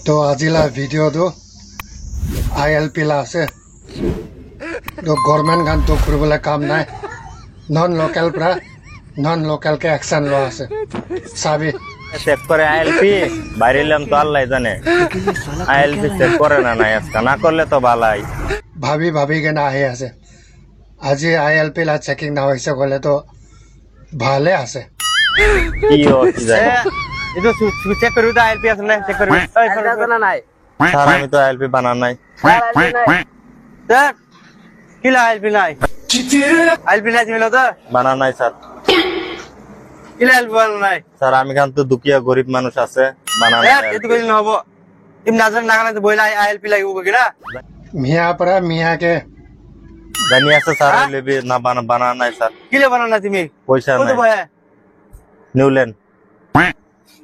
तो आजिला वीडियो दो ILP ला से तो गवर्नमेंट गान तो कुरबला काम ना नॉन लोकल के एक्शन लो से साबी চেক করে আইএলপি বাইরেলাম তো আল্লাহ জানে আইএলপি চেক করে না নাই আজকে না করলে তো ভালাই ভাবি के ना আহে আছে আজি ILP লা চেকিং না হইছে বলে তো ভালে আছে কি হচ্ছে যায় এটা চেক করবি তো আইএলপি আছে না চেক করবি এই না নাই স্যার আমি তো আইএলপি বানান নাই স্যার কি লা আইএলপি নাই আইএলপি নাই তুমি তো বানান নাই স্যার কি লা আইএলপি বানান নাই স্যার আমি কান তো দুকিয়া গরিব মানুষ আছে বানান নাই এত কইলে না হবো তুমি নাজান না গানে বইলা আইএলপি লাগবে কিনা মিয়া के জানি আছে স্যার লেবি না বানান নাই স্যার কি লে বানান না তুমি পয়সা কত নাই বয় নিউল্যান্ড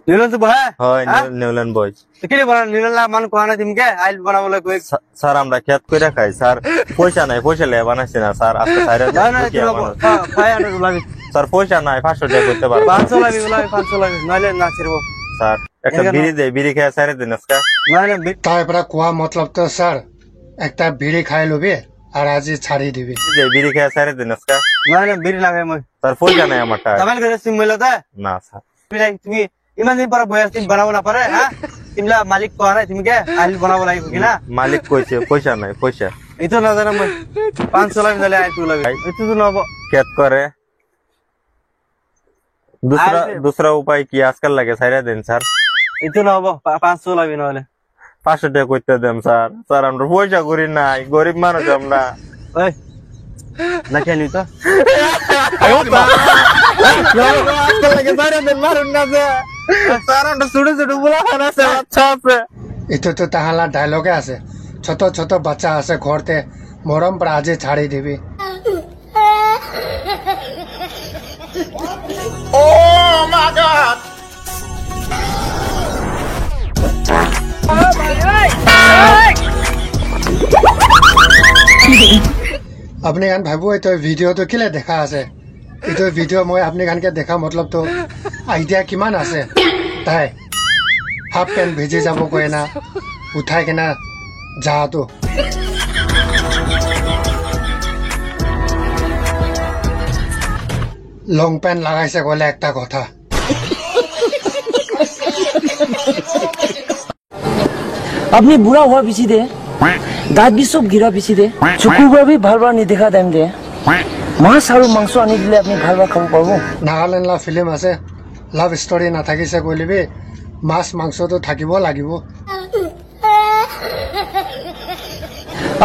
নিলন তো বয় হয় নিউল্যান্ড বয় তো কি লে বানান নিলন লা মান কোনা তুমি কে আইএলপি বানাবলে কই স্যার আমরা খেত কইরা খাই স্যার পয়সা নাই পয়সা লে বানাইছি না স্যার আজকে স্যার না না তুমি 500 লাগবে স্যার পয়সা নাই 500 টাকা করতে পারবো 500 লাগবে 500 লাগবে নইলে না ছিড়বো স্যার একটা বিড়ি খেয়ে স্যার দিন আজকে নইলে তারপরে কোয়া मतलब তো স্যার একটা বিড়ি খাই লবি আর আজি ছাড়ি দিবি বিড়ি খেয়ে স্যার দিন আজকে নইলে বিড়ি লাগাই মই স্যার পয়সা নাই আমার টাকা তামাল করে সিম মিলো দা না স্যার তুমি ইমান দিন পর বয়স তুমি বানাবো না পারে হ্যাঁ তিমলা মালিক কোয়া নাই তুমি কে আইএলপি বানাবো লাগবে কিনা মালিক কইছে পয়সা নাই পয়সা ইতো না জানা মই 500 লাগবে নইলে আইএলপি লাগবে ইতো তো নব খেত করে दूसरा उपाय কি আজকাল লাগে ছাইরা দেন স্যার ইতো নব 500 লাগবে নইলে 500 টাকা কইতে দেন স্যার স্যার আমরা পয়সা করি নাই গরিব মানুষ আমরা ওই না খেলি তো আজকাল লাগে ছাইরা দেন মারুন না স্যার আমরা ছোট ছোট বুলা খানা স্যার আচ্ছা আছে এতো তো তাহালা ডায়লগে আছে ছোট ছোট বাচ্চা আছে ঘরতে মরম পর আজি ছাড়ি দিবি Oh my god! अपने गान भाबो तो वीडियो तो किले देखा আছে এই ভিডিও মই আপনি গানকে দেখা मतलब তো আইডিয়া কিমান আছে তাই হাফ প্যান্ট ভিজে যাব কই না উঠাই কেনা যা তো লং প্যান্ট লাগাইছে বলে একটা কথা अपनी बुरा हुआ पीछे दे दांत भी सब गिरा पीछे दे चुकुबा भी ভাল ভাল নেদেখা টাইম দে মাছ আৰু মাংস আনি দিলে আপনি ভাল ভাল খাব পাৰবো নাগালেণ্ড লা ফিল্ম আছে লাভ ষ্টৰী নাথাকিছে কইলিবি মাছ মাংস তো থাকিব লাগিব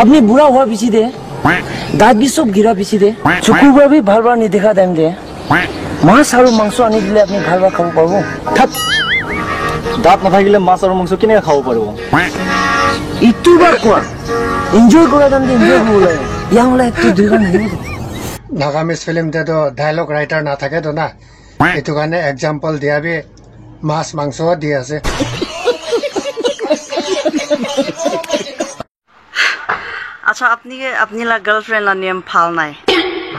अपनी बुरा हुआ पीछे दे दांत भी सब गिरा पीछे दे चुकुबा भी ভাল ভাল নেদেখা টাইম দে মাছ আৰু মাংস আনি দিলে আপনি ভাল ভাল খাব পাৰবো দাঁত নাথাকিলে মাছ আৰু মাংস কেনে খাব পাৰবো ইটো বাৰ কোৱা এনজয় কৰা টাইম দে এনজয় কৰিব লাগে ইয়াংলা একটু দুই গান হেৰি নাগামিজ ফিল্মতে তো ডায়লগ ৰাইটাৰ না থাকে তো না এটো কাৰণে এক্সাম্পল দিয়াবি মাছ মাংস দি আছে अच्छा अपनी ला गर्लफ्रेंड ला नियम फाल नाय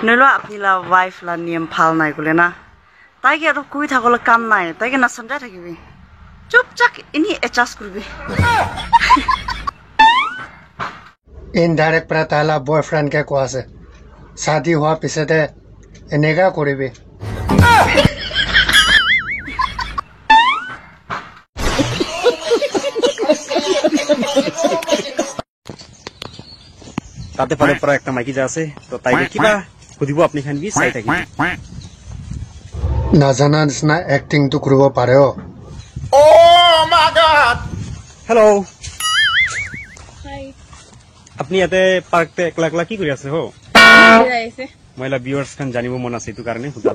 नैलो अपनी ला वाइफ ला नियम फाल नाय गुले ना ताई के तो कुई थागोल काम नाय ताई के ना समझा থাকিবি চুপচাপ ইনি এডজাস্ট করবি ইনডাইরেক্ট পৰা তালা বয়ফ্ৰেণ্ড কে কোৱা আছে शादी হোৱা পিছতে এনেকা কৰিবি তাতে ফালে পৰা একটা মাইকি যা আছে তো তাইকে কিবা খুদিব আপনি খান বি চাই থাকি নাজানা নিচিনা এক্টিং তো কৰিব পাৰে হেল্ল' আপনি ইয়াতে পাৰ্কতে একলা একলা কি কৰি আছে হো মহিলা ভিউয়াৰ্স খান জানিব মন আছে এইটো কাৰণে সুধা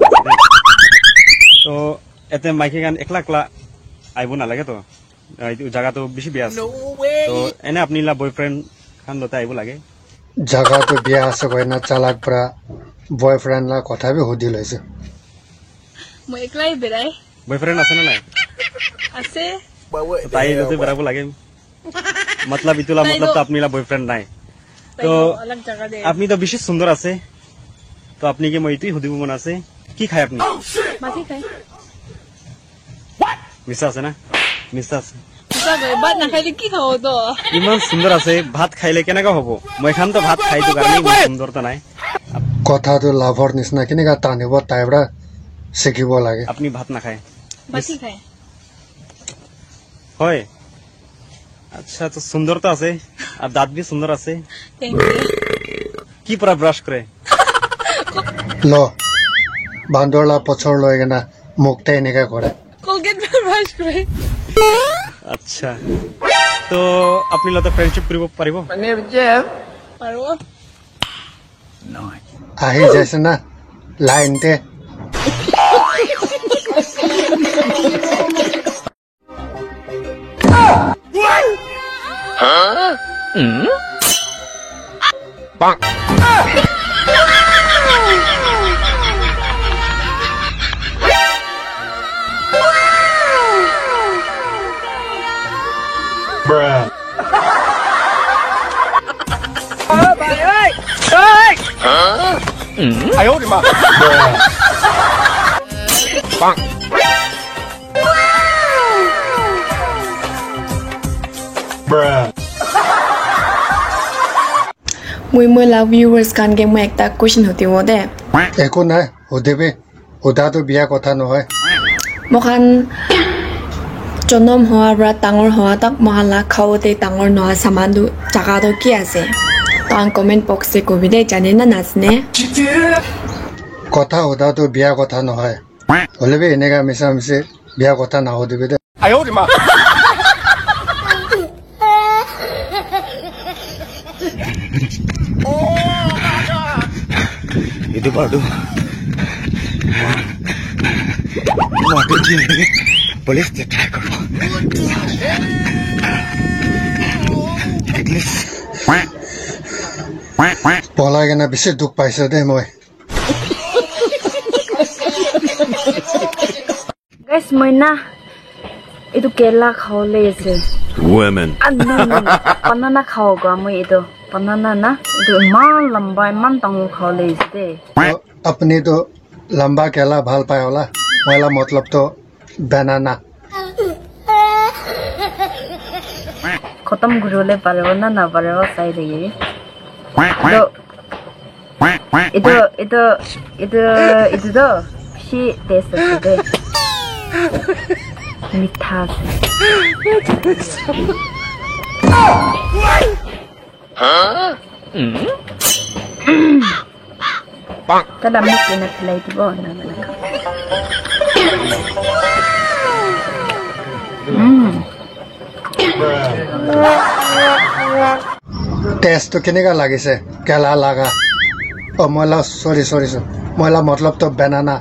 তো এতে মাইকি গান একলা একলা আইব নালাগে তো এইটো জায়গাটো বেছি বেয়া আছে তো এনে আপনি লা বয়ফ্রেন্ড খান লতে আইব লাগে জাগা তো বিয়া আছে কই না চালাক পৰা বয়ফ্ৰেন্ড লা কথা বি সুধি লৈছে মই একলাই বেৰাই বয়ফ্ৰেন্ড আছে না নাই আছে তাই লতে বেৰাব লাগে मतलब इतुला मतलब तो अपनी ला बॉयफ्रेंड নাই तो अलग जगह दे আপনি তো বেশি সুন্দর আছে তো আপনি কি মই ইতুই হুদিব মন আছে কি খায় আপনি মাছি খাই মিছা আছে না মিছা আছে সঁচাকৈ ভাত নাখাইলে কি খাব তো ইমান সুন্দৰ আছে ভাত খাইলে কেনেকুৱা হ'ব মই খানতো ভাত খাইতো কাৰণে ইমান সুন্দৰতা নাই কথাটো লাভৰ নিচিনা কেনেকা টানিব তাইৰ পৰা শিকিব লাগে আপুনি ভাত নাখায় বাকি খায় হয় আচ্ছা তো সুন্দৰতা আছে আৰু দাঁত বি সুন্দৰ আছে থেংক ইউ কি পৰা ব্ৰাছ কৰে ল বান্দৰলা পছৰ লৈ কিনা মুখতে এনেকে কৰে কলগেট ব্ৰাছ কৰে আচ্ছা তো আপুনি লগত ফ্ৰেণ্ডশ্বিপ কৰিব পাৰিব পাৰো আহি যাইছে না লাইনতে মই লাভ ভিউৱাৰ্ছ কাৰণে মই এটা কুৱেশ্যন সুধিব দে একো নাই সুধিবি সোধাটো বিয়া কথা নহয় মখান জন্ম হোৱাৰ পৰা ডাঙৰ হোৱা তাক মহালা খাওঁতে ডাঙৰ নোহোৱা চামানটো জাগাটো কি আছে তাৰ কমেণ্ট বক্সে কবি দে জানে না নাজানে কথা সোধাটো বিয়া কথা নহয় হ'লেবি এনেকা মিছা মিছি বিয়া কথা নাসুধিবি দে itu baru boleh try karo পলাই কিনে বেছি দুখ পাইছো দে মই গাইস মই না itu kela khawle ase women banana khao ga moi itu banana na itu man lamba man tang khawle ase আপুনি তো লম্বা কেলা ভাল পায় হলা মইলা মতলব তো বেনানা खत्म घुरोले पारेबो ना ना पारेबो साइ देगी itu तो सी टेस्ट है मीठा kada mesti na play di bo na test তো কেনেকা লাগিছে কেলা লাগা ও মইলা সরি মইলা মতলব তো বেনানা